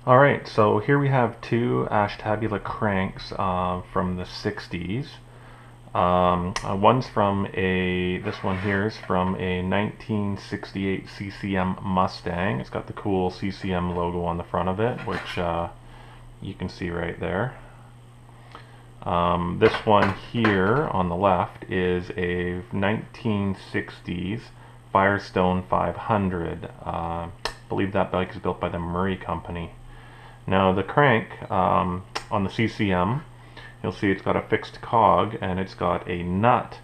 Alright, so here we have two Ashtabula Cranks from the 60s. One's from this one here is from a 1968 CCM Mustang. It's got the cool CCM logo on the front of it, which you can see right there. This one here on the left is a 1960s Firestone 500. I believe that bike is built by the Murray Company. Now the crank on the CCM, you'll see it's got a fixed cog and it's got a nut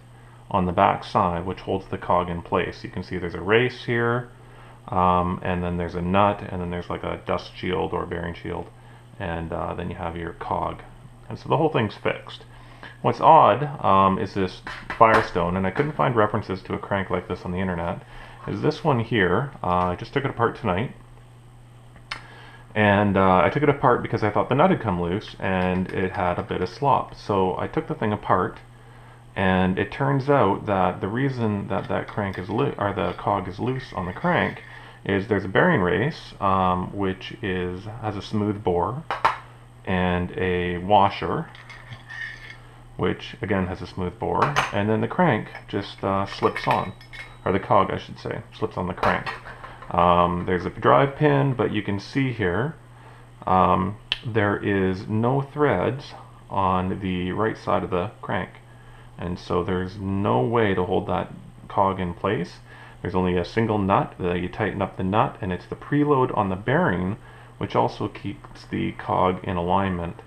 on the back side which holds the cog in place. You can see there's a race here, and then there's a nut, and then there's like a dust shield or bearing shield, and then you have your cog. And so the whole thing's fixed. What's odd is this Firestone, and I couldn't find references to a crank like this on the internet, is this one here. I just took it apart tonight. And I took it apart because I thought the nut had come loose and it had a bit of slop. So I took the thing apart, and it turns out that the reason that that crank is loose, or the cog is loose on the crank, is there's a bearing race which has a smooth bore, and a washer which again has a smooth bore, and then the crank just slips on, or the cog I should say, slips on the crank. There's a drive pin, but you can see here there is no threads on the right side of the crank, and so there's no way to hold that cog in place. There's only a single nut that you tighten up the nut, and it's the preload on the bearing which also keeps the cog in alignment.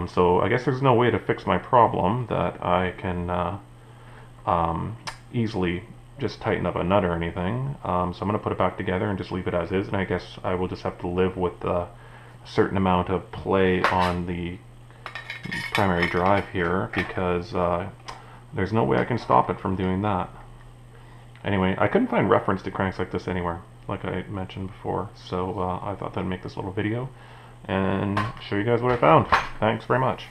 So I guess there's no way to fix my problem that I can easily just tighten up a nut or anything. So I'm going to put it back together and just leave it as is, and I guess I will just have to live with a certain amount of play on the primary drive here, because there's no way I can stop it from doing that. Anyway, I couldn't find reference to cranks like this anywhere, like I mentioned before, so I thought I'd make this little video and show you guys what I found. Thanks very much.